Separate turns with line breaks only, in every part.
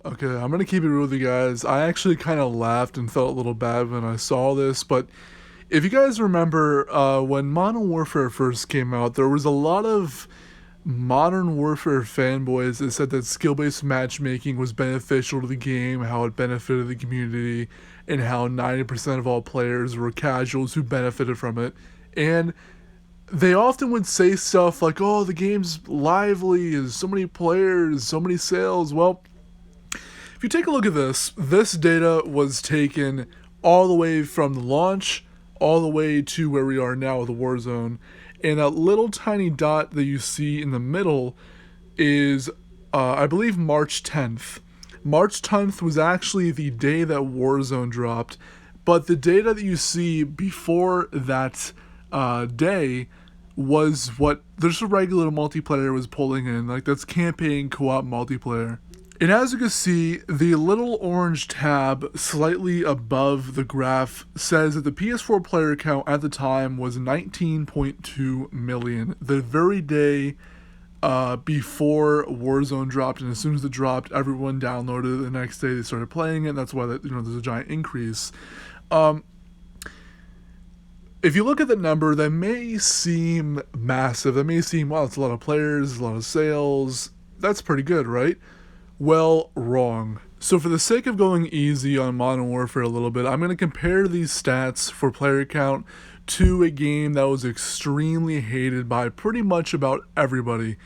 Okay, I'm gonna keep it real with you guys. I actually kind of laughed and felt a little bad when I saw this, but if you guys remember, when Modern Warfare first came out, there was a lot of Modern Warfare fanboys that said that skill-based matchmaking was beneficial to the game, how it benefited the community, and how 90% of all players were casuals who benefited from it. And they often would say stuff like, oh, the game's lively, there's so many players, so many sales. Well, if you take a look at this data was taken all the way from the launch all the way to where we are now with the Warzone. And that little tiny dot that you see in the middle is, I believe, March 10th. March 10th was actually the day that Warzone dropped, but the data that you see before that day was what there's a regular multiplayer was pulling in, like that's campaign co-op multiplayer. And as you can see, the little orange tab slightly above the graph says that the PS4 player count at the time was 19.2 million. The very day before Warzone dropped, and as soon as it dropped, everyone downloaded it. The next day they started playing it. That's why there's a giant increase. If you look at the number, that may seem massive. That may seem, wow, it's a lot of players, a lot of sales. That's pretty good, right? Well, wrong. So for the sake of going easy on Modern Warfare a little bit, I'm going to compare these stats for player count to a game that was extremely hated by pretty much about everybody.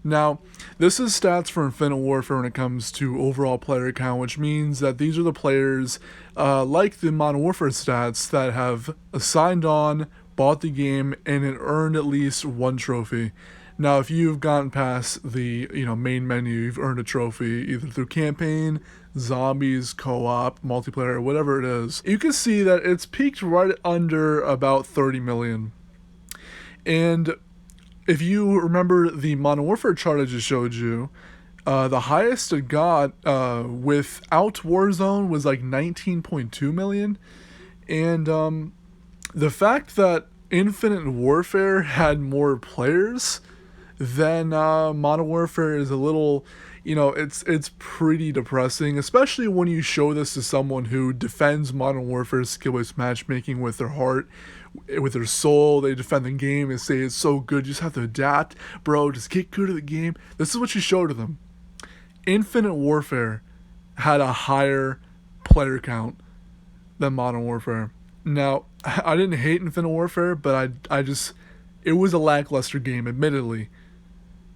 Now, this is stats for Infinite Warfare when it comes to overall player count, which means that these are the players, like the Modern Warfare stats, that have signed on, bought the game, and it earned at least one trophy. Now, if you've gotten past the main menu, you've earned a trophy either through campaign, zombies, co-op, multiplayer, whatever it is. You can see that it's peaked right under about 30 million. And if you remember the Modern Warfare chart I just showed you, the highest it got without Warzone was like 19.2 million. And the fact that Infinite Warfare had more players than Modern Warfare is a little, it's pretty depressing, especially when you show this to someone who defends Modern Warfare's skill-based matchmaking with their heart, with their soul. They defend the game and say it's so good, you just have to adapt, bro, just get good at the game. This is what you show to them. Infinite Warfare had a higher player count than Modern Warfare. Now, I didn't hate Infinite Warfare, but it was a lackluster game, admittedly.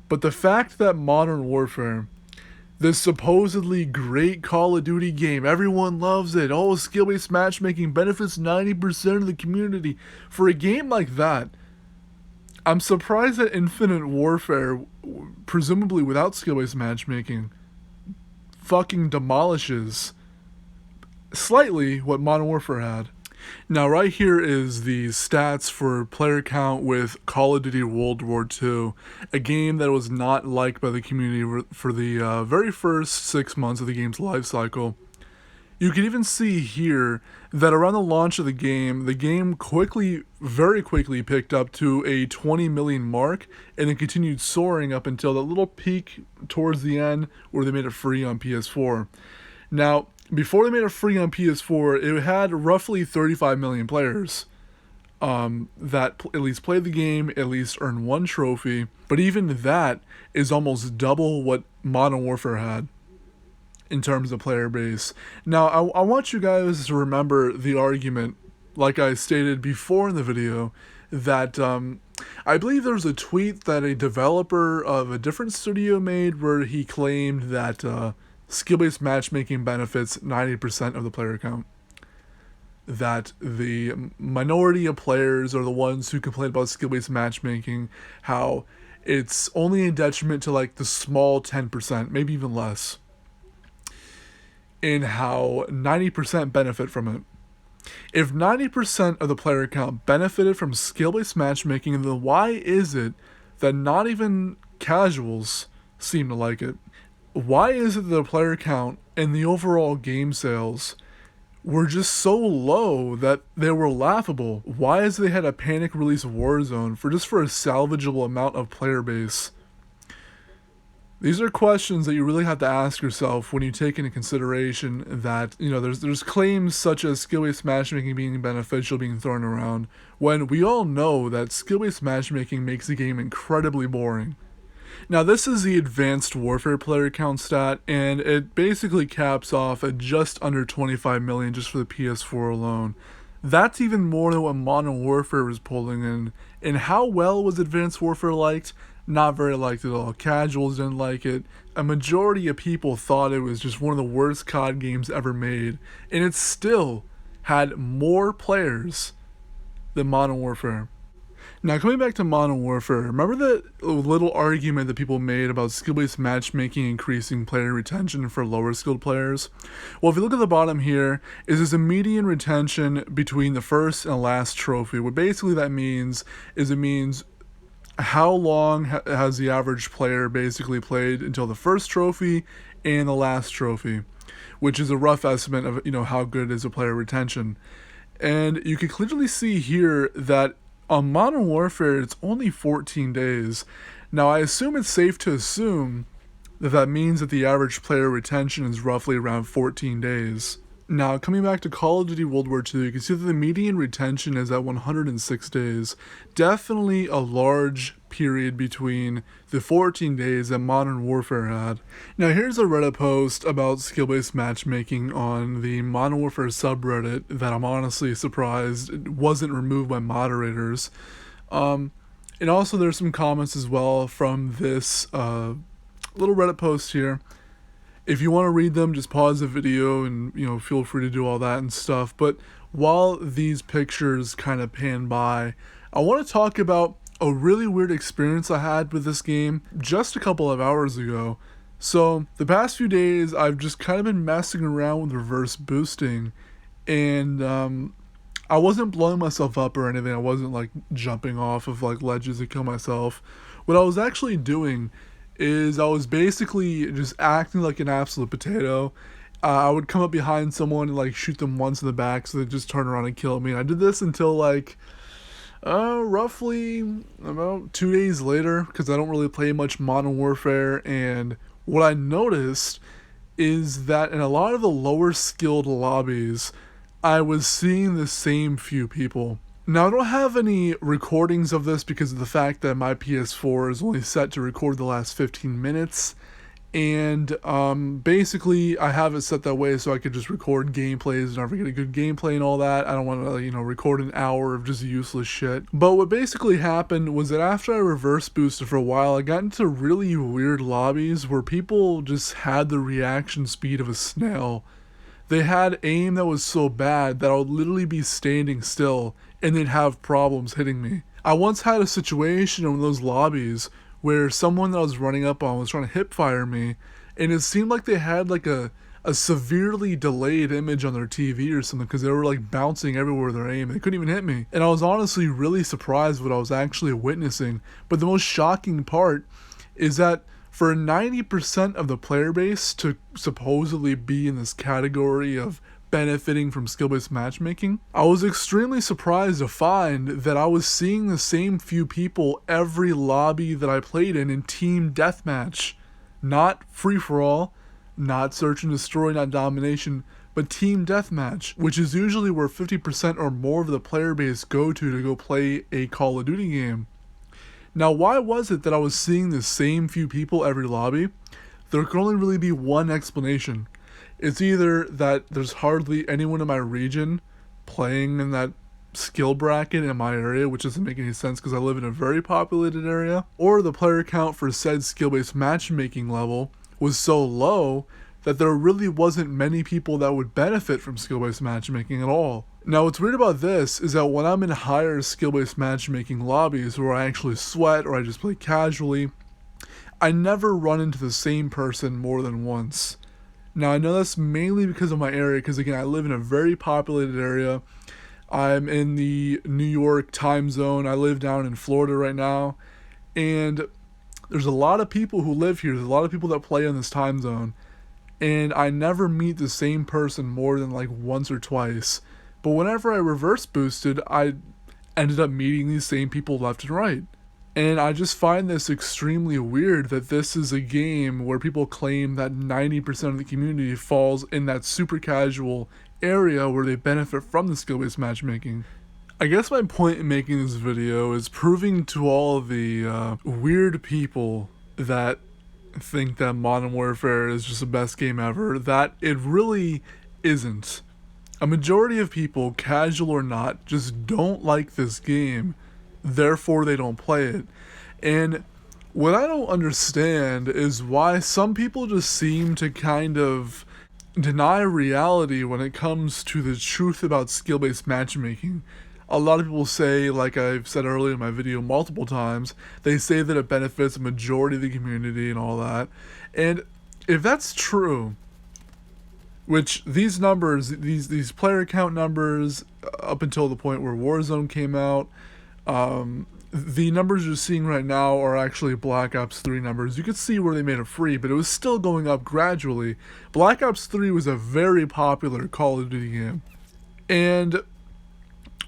But the fact that Modern Warfare, this supposedly great Call of Duty game, everyone loves it, oh, skill-based matchmaking benefits 90% of the community, for a game like that, I'm surprised that Infinite Warfare, presumably without skill-based matchmaking, fucking demolishes slightly what Modern Warfare had. Now, right here is the stats for player count with Call of Duty World War II, a game that was not liked by the community for the very first 6 months of the game's life cycle. You can even see here that around the launch of the game very quickly picked up to a 20 million mark, and then continued soaring up until that little peak towards the end where they made it free on PS4. Now, before they made it free on PS4, it had roughly 35 million players that at least played the game, at least earned one trophy. But even that is almost double what Modern Warfare had in terms of player base. Now, I want you guys to remember the argument, like I stated before in the video, that I believe there was a tweet that a developer of a different studio made where he claimed that skill-based matchmaking benefits 90% of the player count. That the minority of players are the ones who complain about skill-based matchmaking, how it's only a detriment to like the small 10%, maybe even less, and how 90% benefit from it. If 90% of the player count benefited from skill-based matchmaking, then why is it that not even casuals seem to like it? Why is it that the player count and the overall game sales were just so low that they were laughable? Why is they had a panic release Warzone for a salvageable amount of player base? These are questions that you really have to ask yourself when you take into consideration that, there's claims such as skill-based matchmaking being beneficial being thrown around, when we all know that skill-based matchmaking makes the game incredibly boring. Now, this is the Advanced Warfare player count stat, and it basically caps off at just under 25 million just for the PS4 alone. That's even more than what Modern Warfare was pulling in. And how well was Advanced Warfare liked? Not very liked at all. Casuals didn't like it. A majority of people thought it was just one of the worst COD games ever made. And it still had more players than Modern Warfare. Now, coming back to Modern Warfare, remember that little argument that people made about skill-based matchmaking increasing player retention for lower skilled players? Well, if you look at the bottom here, there's a median retention between the first and last trophy. What basically that means is it means how long has the average player basically played until the first trophy and the last trophy, which is a rough estimate of how good is a player retention. And you can clearly see here that on Modern Warfare, it's only 14 days. Now, I assume it's safe to assume that means that the average player retention is roughly around 14 days. Now, coming back to Call of Duty World War II, you can see that the median retention is at 106 days. Definitely a large period between the 14 days that Modern Warfare had. Now, here's a Reddit post about skill-based matchmaking on the Modern Warfare subreddit that I'm honestly surprised it wasn't removed by moderators. And also there's some comments as well from this little Reddit post here. If you want to read them, just pause the video and, feel free to do all that and stuff. But while these pictures kind of pan by, I want to talk about a really weird experience I had with this game just a couple of hours ago. So the past few days, I've just kind of been messing around with reverse boosting, and I wasn't blowing myself up or anything. I wasn't like jumping off of like ledges to kill myself. What I was actually doing is I was basically just acting like an absolute potato. I would come up behind someone and like shoot them once in the back so they just turn around and kill me. And I did this until like roughly about 2 days later, because I don't really play much Modern Warfare. And what I noticed is that in a lot of the lower skilled lobbies, I was seeing the same few people. Now, I don't have any recordings of this because of the fact that my PS4 is only set to record the last 15 minutes. And basically, I have it set that way so I could just record gameplays and never get a good gameplay and all that. I don't want to, record an hour of just useless shit. But what basically happened was that after I reverse boosted for a while, I got into really weird lobbies where people just had the reaction speed of a snail. They had aim that was so bad that I would literally be standing still and they'd have problems hitting me. I once had a situation in one of those lobbies where someone that I was running up on was trying to hip fire me, and it seemed like they had like a severely delayed image on their TV or something, because they were like bouncing everywhere with their aim. They couldn't even hit me. And I was honestly really surprised what I was actually witnessing. But the most shocking part is that for 90% of the player base to supposedly be in this category of benefiting from skill-based matchmaking, I was extremely surprised to find that I was seeing the same few people every lobby that I played in team deathmatch. Not free-for-all, not search and destroy, not domination, but team deathmatch, which is usually where 50% or more of the player base go to play a Call of Duty game. Now, why was it that I was seeing the same few people every lobby? There can only really be one explanation. It's either that there's hardly anyone in my region playing in that skill bracket in my area, which doesn't make any sense because I live in a very populated area, or the player count for said skill-based matchmaking level was so low that there really wasn't many people that would benefit from skill-based matchmaking at all. Now, what's weird about this is that when I'm in higher skill-based matchmaking lobbies where I actually sweat or I just play casually, I never run into the same person more than once. Now, I know that's mainly because of my area, because again, I live in a very populated area. I'm in the New York time zone. I live down in Florida right now, and there's a lot of people who live here. There's a lot of people that play in this time zone, and I never meet the same person more than like once or twice. But whenever I reverse boosted, I ended up meeting these same people left and right. And I just find this extremely weird that this is a game where people claim that 90% of the community falls in that super casual area where they benefit from the skill-based matchmaking. I guess my point in making this video is proving to all of the weird people that think that Modern Warfare is just the best game ever, that it really isn't. A majority of people, casual or not, just don't like this game, therefore they don't play it. And what I don't understand is why some people just seem to kind of deny reality when it comes to the truth about skill-based matchmaking. A lot of people say, like I've said earlier in my video multiple times, they say that it benefits a majority of the community and all that. And if that's true, which these numbers, these player count numbers, up until the point where Warzone came out, the numbers you're seeing right now are actually Black Ops 3 numbers. You could see where they made it free, but it was still going up gradually. Black Ops 3 was a very popular Call of Duty game. And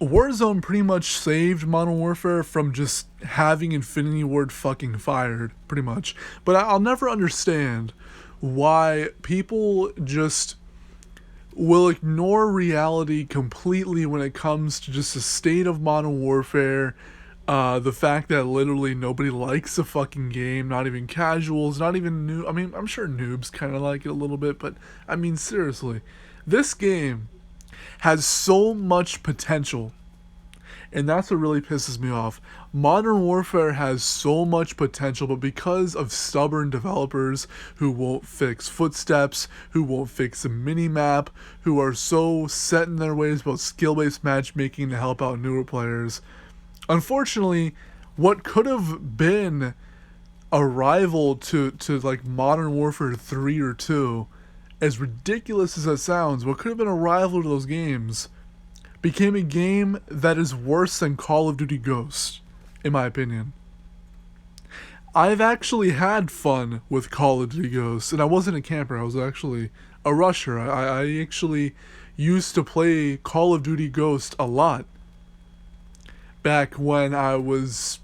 Warzone pretty much saved Modern Warfare from just having Infinity Ward fucking fired, pretty much. But I'll never understand why people just will ignore reality completely when it comes to just the state of Modern Warfare. The fact that literally nobody likes the fucking game, not even casuals, not even new. I mean, I'm sure noobs kind of like it a little bit, but I mean, seriously, this game has so much potential, and that's what really pisses me off. Modern Warfare has so much potential, but because of stubborn developers who won't fix footsteps, who won't fix the minimap, who are so set in their ways about skill-based matchmaking to help out newer players, unfortunately, what could have been a rival to like Modern Warfare 3 or 2, as ridiculous as that sounds, what could have been a rival to those games became a game that is worse than Call of Duty Ghost, in my opinion. I've actually had fun with Call of Duty Ghost, and I wasn't a camper, I was actually a rusher. I actually used to play Call of Duty Ghost a lot back when I was,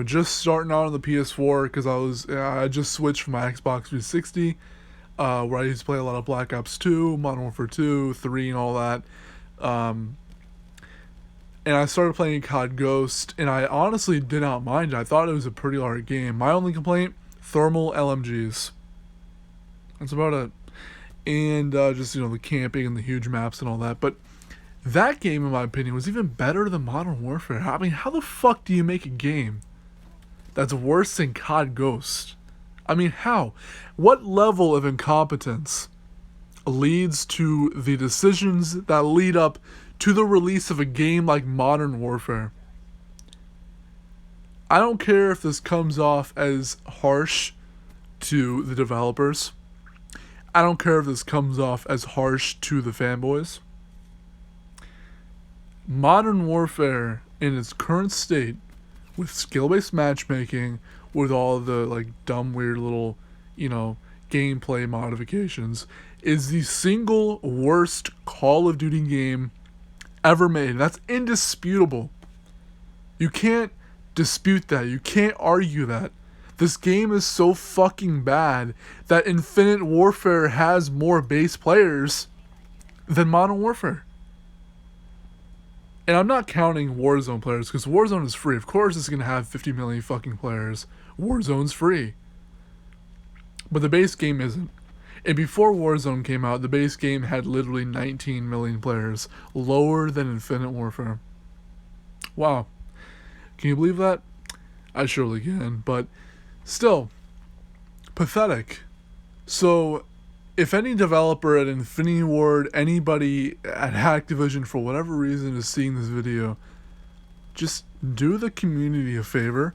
just starting out on the PS4, because I just switched from my Xbox 360, where I used to play a lot of Black Ops 2, Modern Warfare 2, 3, and all that. And I started playing COD Ghost, and I honestly did not mind it. I thought it was a pretty hard game. My only complaint, thermal LMGs. That's about it. And just, the camping and the huge maps and all that. But that game, in my opinion, was even better than Modern Warfare. I mean, how the fuck do you make a game that's worse than COD Ghost? I mean, how? What level of incompetence leads to the decisions that lead up to the release of a game like Modern Warfare? I don't care if this comes off as harsh to the developers. I don't care if this comes off as harsh to the fanboys. Modern Warfare, in its current state, with skill-based matchmaking, with all the dumb, weird little, gameplay modifications, is the single worst Call of Duty game ever made. That's indisputable. You can't dispute that. You can't argue that. This game is so fucking bad that Infinite Warfare has more base players than Modern Warfare. And I'm not counting Warzone players, because Warzone is free. Of course it's going to have 50 million fucking players. Warzone's free. But the base game isn't. And before Warzone came out, the base game had literally 19 million players. Lower than Infinite Warfare. Wow. Can you believe that? I surely can. But still, pathetic. So, if any developer at Infinity Ward, anybody at Activision, for whatever reason, is seeing this video, just do the community a favor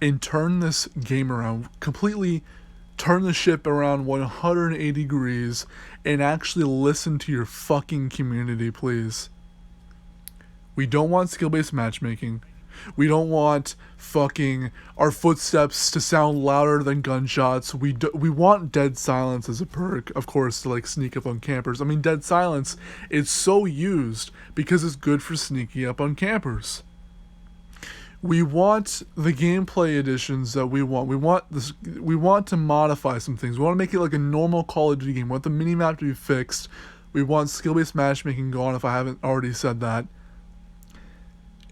and turn this game around. Completely turn the ship around 180 degrees and actually listen to your fucking community, please. We don't want skill-based matchmaking. We don't want fucking our footsteps to sound louder than gunshots. We want dead silence as a perk, of course, to sneak up on campers. I mean, dead silence is so used because it's good for sneaking up on campers. We want the gameplay additions that we want. We want this. We want to modify some things. We want to make it like a normal Call of Duty game. We want the minimap to be fixed. We want skill-based matchmaking gone, if I haven't already said that.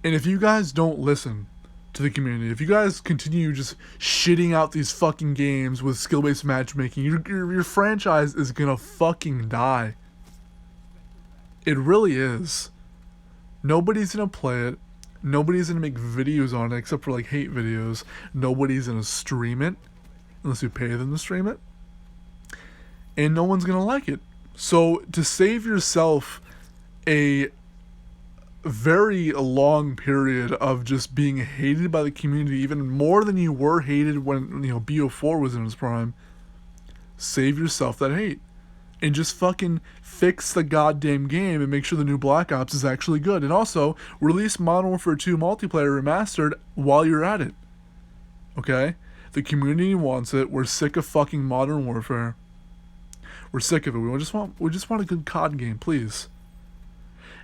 And if you guys don't listen to the community, if you guys continue just shitting out these fucking games with skill-based matchmaking, your franchise is gonna fucking die. It really is. Nobody's gonna play it. Nobody's gonna make videos on it except for like hate videos. Nobody's gonna stream it unless you pay them to stream it. And no one's gonna like it. So to save yourself a very long period of just being hated by the community, even more than you were hated when, you know, BO4 was in its prime, save yourself that hate. And just fucking fix the goddamn game and make sure the new Black Ops is actually good. And also, release Modern Warfare 2 multiplayer remastered while you're at it. Okay? The community wants it. We're sick of fucking Modern Warfare. We're sick of it. We just want a good COD game, please.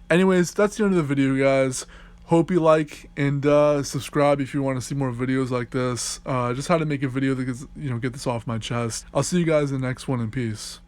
Anyways, that's the end of the video, guys. Hope you like and subscribe if you want to see more videos like this. Just how to make a video that gets, get this off my chest. I'll see you guys in the next one, and peace.